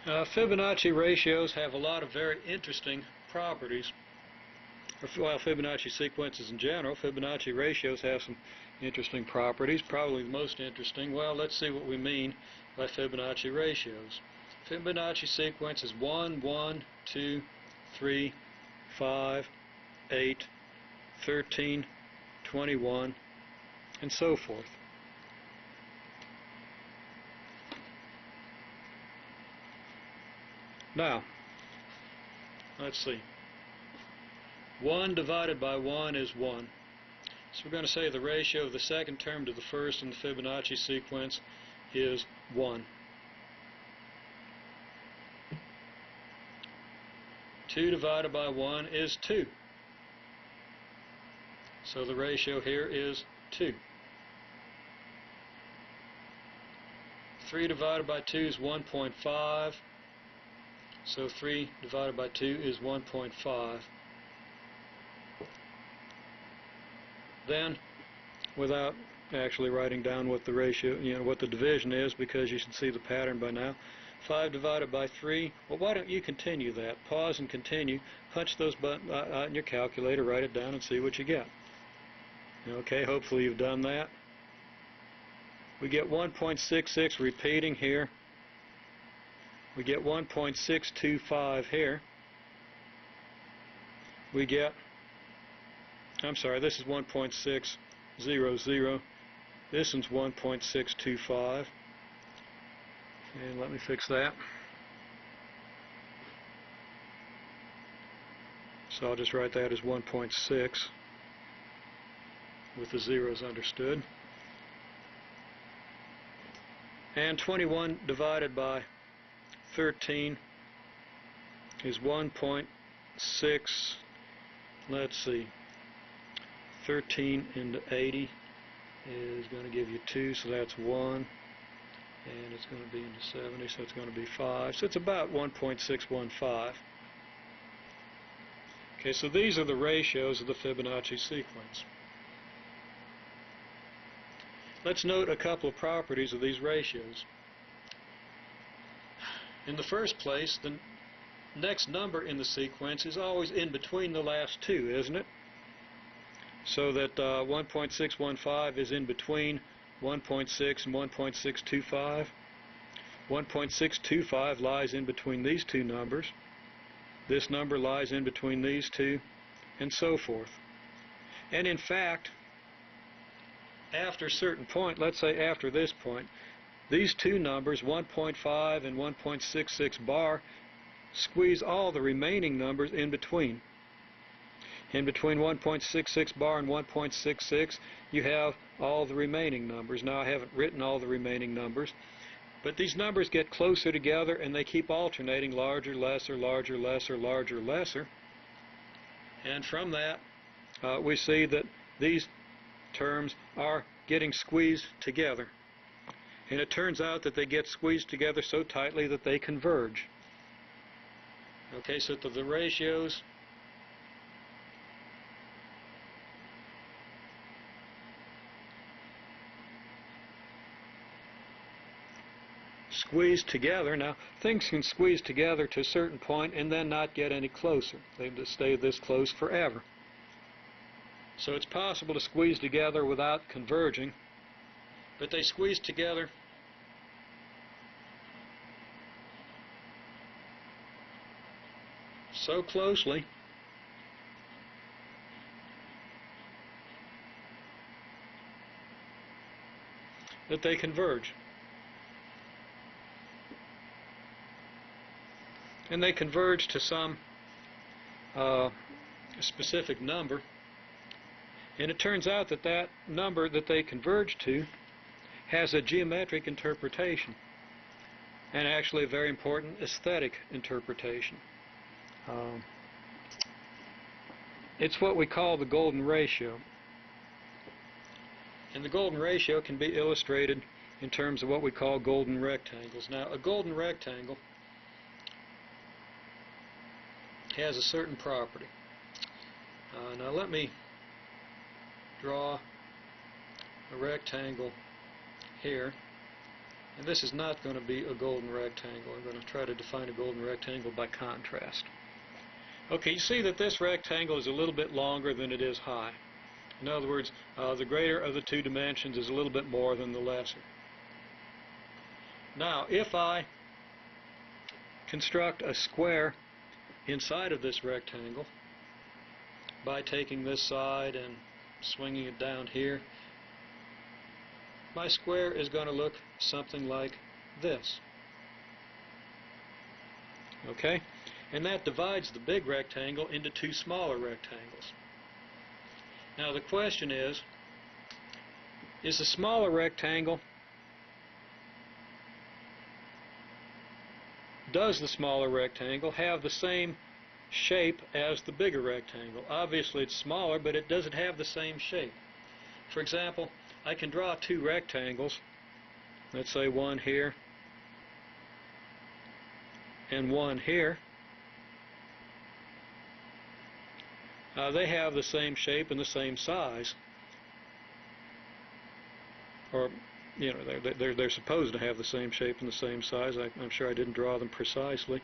Fibonacci ratios have a lot of very interesting properties. Well, Fibonacci sequences in general, Fibonacci ratios have some interesting properties. Probably the most interesting, well, let's see what we mean by Fibonacci ratios. Fibonacci sequence is 1, 1, 2, 3, 5, 8, 13, 21, and so forth. Now, let's see. 1 divided by 1 is 1. So we're going to say the ratio of the second term to the first in the Fibonacci sequence is 1. 2 divided by 1 is 2. So the ratio here is 2. 3 divided by 2 is 1.5. So 3 divided by 2 is 1.5. Then, without actually writing down what the ratio, what the division is, because you should see the pattern by now, 5 divided by 3, well, why don't you continue that? Pause and continue. Punch those buttons out in your calculator, write it down, and see what you get. Okay, hopefully you've done that. We get 1.66 repeating here. We get 1.625 here. We get, I'm sorry, this is 1.600. This one's 1.625. And let me fix that. So I'll just write that as 1.6 with the zeros understood. And 21 divided by 13 is 1.6, let's see, 13 into 80 is going to give you 2, so that's 1, and it's going to be into 70, so it's going to be 5, so it's about 1.615. Okay, so these are the ratios of the Fibonacci sequence. Let's note a couple of properties of these ratios. In the first place, the next number in the sequence is always in between the last two, isn't it? So that 1.615 is in between 1.6 and 1.625. 1.625 lies in between these two numbers. This number lies in between these two, and so forth. And in fact, after a certain point, let's say after this point, these two numbers, 1.5 and 1.66 bar, squeeze all the remaining numbers in between. In between 1.66 bar and 1.66, you have all the remaining numbers. Now, I haven't written all the remaining numbers, but these numbers get closer together and they keep alternating larger, lesser, larger, lesser, larger, lesser. And from that, we see that these terms are getting squeezed together. And it turns out that they get squeezed together so tightly that they converge. Okay, so the ratios squeeze together. Now, things can squeeze together to a certain point and then not get any closer. They just stay this close forever. So it's possible to squeeze together without converging, but they squeeze together so closely that they converge. And they converge to some specific number. And it turns out that that number that they converge to has a geometric interpretation, and actually a very important aesthetic interpretation. It's what we call the golden ratio. And the golden ratio can be illustrated in terms of what we call golden rectangles. Now, a golden rectangle has a certain property. Now let me draw a rectangle here, And this is not going to be a golden rectangle. I'm going to try to define a golden rectangle by contrast. Okay, you see that this rectangle is a little bit longer than it is high. In other words, the greater of the two dimensions is a little bit more than the lesser. Now, if I construct a square inside of this rectangle by taking this side and swinging it down here, my square is going to look something like this. Okay? And that divides the big rectangle into two smaller rectangles. Now the question is the smaller rectangle, does the smaller rectangle have the same shape as the bigger rectangle? Obviously it's smaller, but it doesn't have the same shape. For example, I can draw two rectangles, let's say one here and one here. They have the same shape and the same size, or they're supposed to have the same shape and the same size. I'm sure I didn't draw them precisely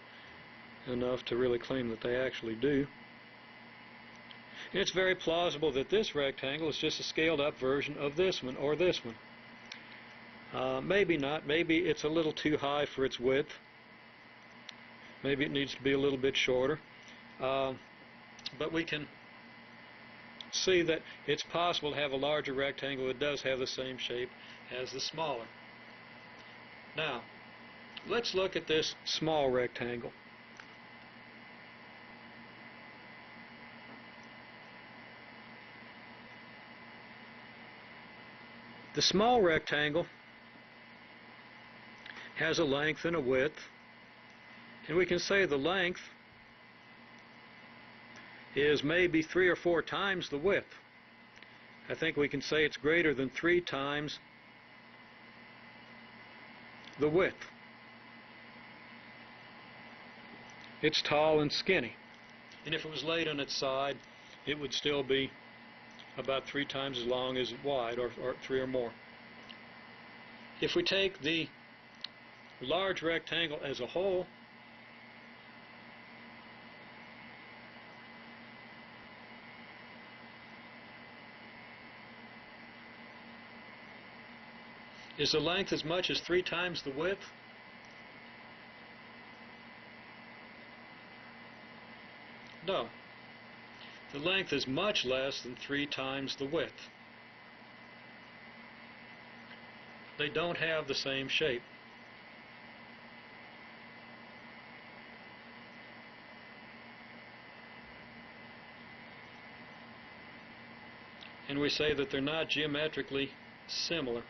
enough to really claim that they actually do. It's very plausible that this rectangle is just a scaled up version of this one or this one. Maybe not. Maybe it's a little too high for its width. Maybe it needs to be a little bit shorter. But we can see that it's possible to have a larger rectangle that does have the same shape as the smaller. Now, let's look at this small rectangle. The small rectangle has a length and a width, and we can say the length is maybe 3 or 4 times the width. I think we can say it's greater than 3 times the width. It's tall and skinny, and if it was laid on its side, it would still be about 3 times as long as wide, or 3 or more. If we take the large rectangle as a whole, is the length as much as 3 times the width? No. The length is much less than 3 times the width. They don't have the same shape. And we say that they're not geometrically similar.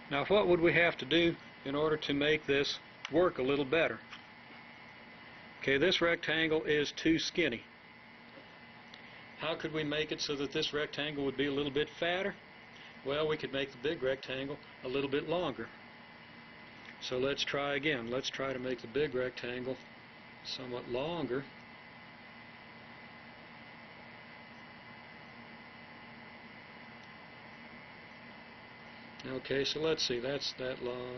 Now, what would we have to do in order to make this work a little better? Okay, this rectangle is too skinny. How could we make it so that this rectangle would be a little bit fatter? Well, we could make the big rectangle a little bit longer. So let's try again. Let's try to make the big rectangle somewhat longer. Okay, so let's see, that's that long.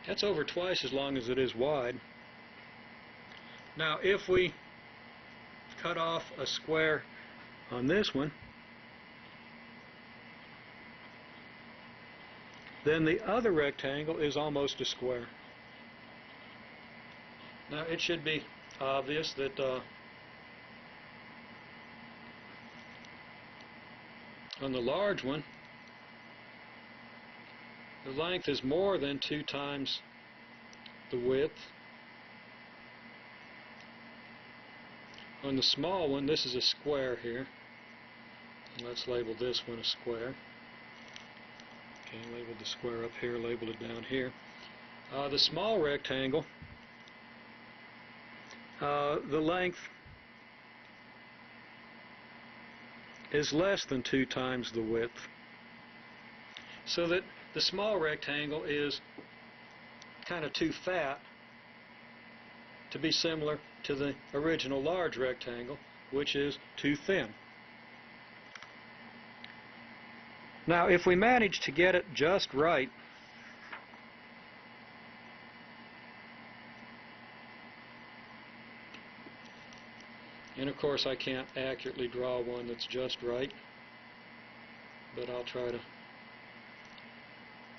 That's over twice as long as it is wide. Now, if we cut off a square on this one, then the other rectangle is almost a square. Now, it should be obvious that on the large one, the length is more than 2 times the width. On the small one, this is a square here. Let's label this one a square. Okay, labeled the square up here, labeled it down here. The small rectangle, the length is less than 2 times the width. So that the small rectangle is kind of too fat to be similar to the original large rectangle, which is too thin. Now, if we manage to get it just right, and of course I can't accurately draw one that's just right, but I'll try to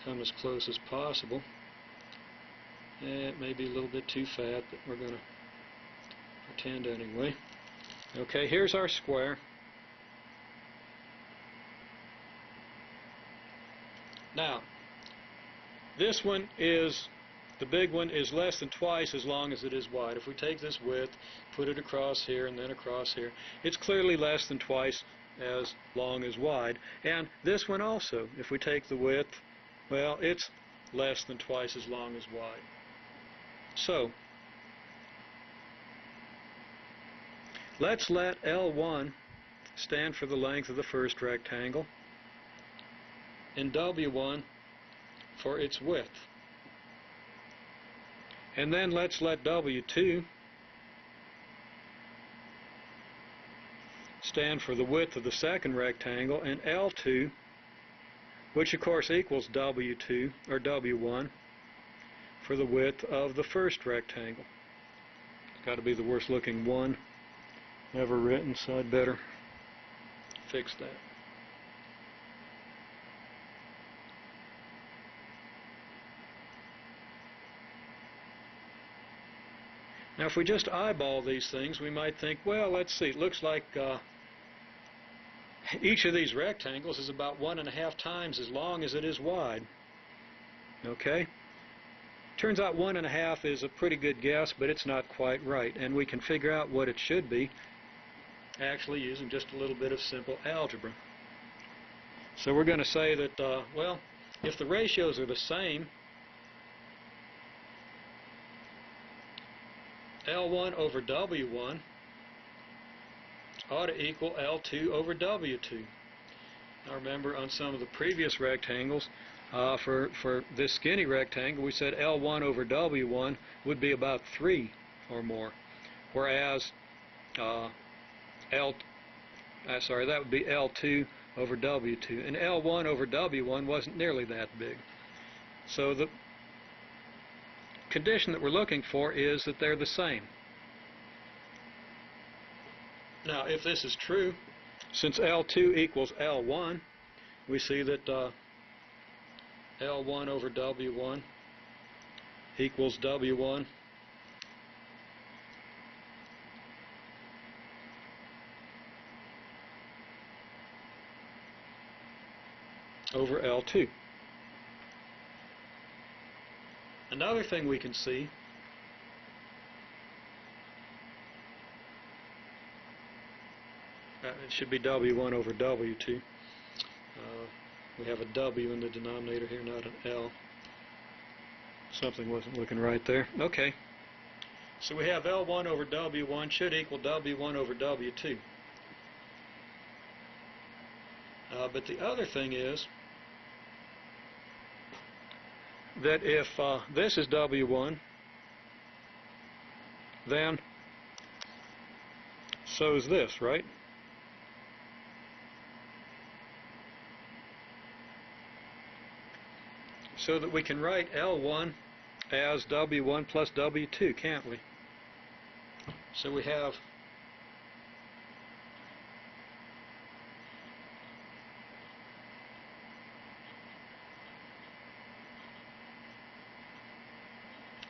come as close as possible. It may be a little bit too fat, but we're going to pretend anyway. Okay, here's our square. Now, this one is, the big one is less than twice as long as it is wide. If we take this width, put it across here and then across here, it's clearly less than twice as long as wide. And this one also, if we take the width, well, it's less than twice as long as wide. So, let's let L1 stand for the length of the first rectangle and W1 for its width. And then let's let W2 stand for the width of the second rectangle, and L2, which of course equals W2 or W1, for the width of the first rectangle. It's got to be the worst looking one ever written, so I'd better fix that. Now, if we just eyeball these things, we might think, well, let's see, it looks like each of these rectangles is about 1.5 times as long as it is wide. Okay? Turns out 1.5 is a pretty good guess, but it's not quite right, and we can figure out what it should be actually using just a little bit of simple algebra. So we're going to say that, well, if the ratios are the same, L1 over W1 ought to equal L2 over W2. Now remember, on some of the previous rectangles, for this skinny rectangle, we said L1 over W1 would be about 3 or more, whereas that would be L2 over W2, and L1 over W1 wasn't nearly that big. So the condition that we're looking for is that they're the same. Now, if this is true, since L2 equals L1, we see that L1 over W1 equals W1 over L2. Another thing we can see it should be W1 over W2. We have a W in the denominator here, not an L. Something wasn't looking right there. Okay. So we have L1 over W1 should equal W1 over W2. But the other thing is that if this is W1, then so is this, right? So that we can write L1 as W1 plus W2, can't we? So we have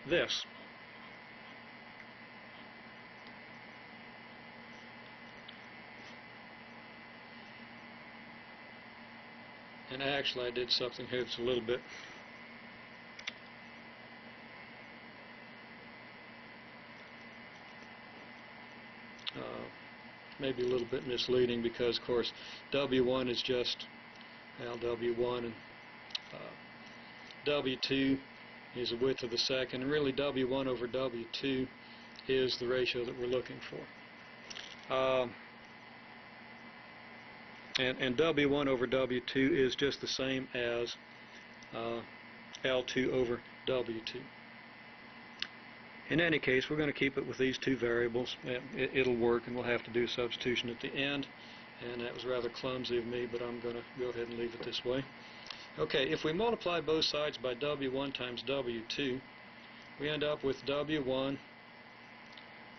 this. And actually I did something here that's a little bit maybe a little bit misleading, because of course W1 is just W1 and W2 is the width of the second, and really W1 over W2 is the ratio that we're looking for. And W1 over W2 is just the same as L2 over W2. In any case, we're going to keep it with these two variables. It'll work, and we'll have to do substitution at the end. And that was rather clumsy of me, but I'm going to go ahead and leave it this way. Okay, if we multiply both sides by W1 times W2, we end up with W1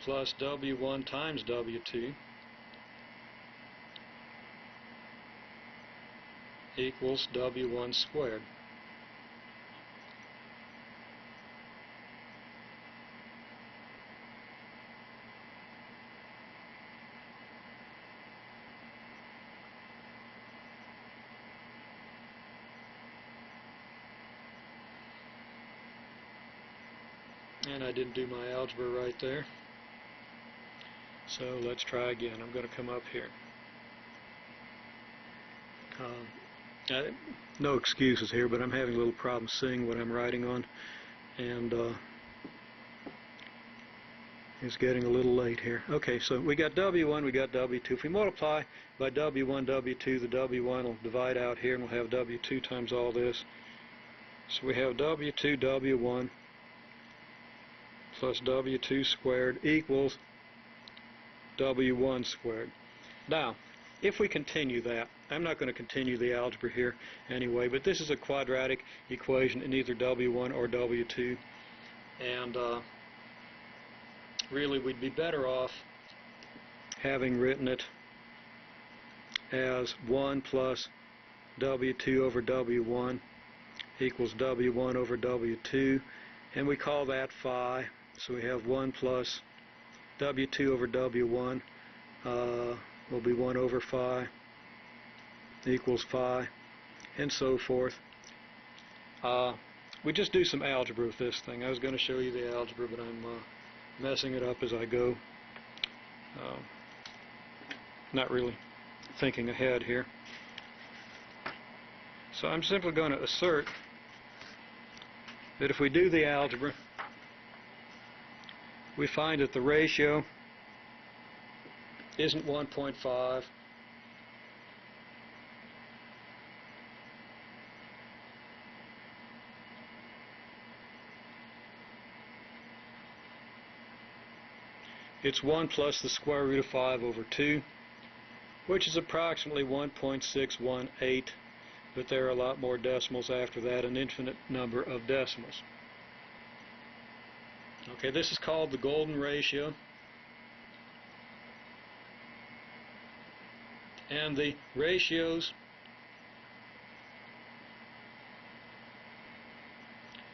plus W1 times W2 equals W1 squared. And I didn't do my algebra right there. So let's try again. I'm going to come up here. No excuses here, but I'm having a little problem seeing what I'm writing on, and it's getting a little late here. Okay, so we got W1, we got W2. If we multiply by W1, W2, the W1 will divide out here, and we'll have W2 times all this. So we have W2, W1 plus W2 squared equals W1 squared. Now, if we continue that, I'm not going to continue the algebra here anyway, but this is a quadratic equation in either W1 or W2, and really we'd be better off having written it as 1 plus W2 over W1 equals W1 over W2, and we call that phi. So we have 1 plus W2 over W1 will be 1 over phi equals phi, and so forth. We just do some algebra with this thing. I was going to show you the algebra, but I'm messing it up as I go. Not really thinking ahead here. So I'm simply going to assert that if we do the algebra, we find that the ratio isn't 1.5. It's 1 plus the square root of 5 over 2, which is approximately 1.618, but there are a lot more decimals after that, an infinite number of decimals. Okay, this is called the golden ratio, and the ratios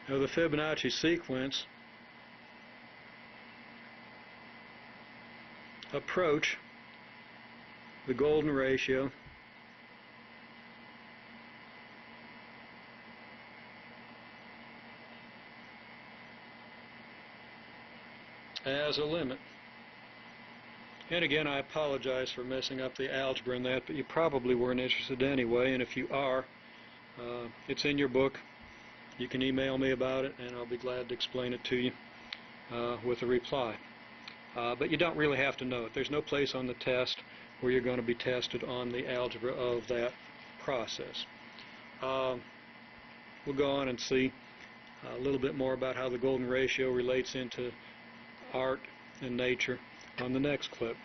of the Fibonacci sequence approach the golden ratio as a limit. And again, I apologize for messing up the algebra in that, but you probably weren't interested anyway, and if you are, it's in your book. You can email me about it, and I'll be glad to explain it to you with a reply. But you don't really have to know it. There's no place on the test where you're going to be tested on the algebra of that process. We'll go on and see a little bit more about how the golden ratio relates into art and nature on the next clip.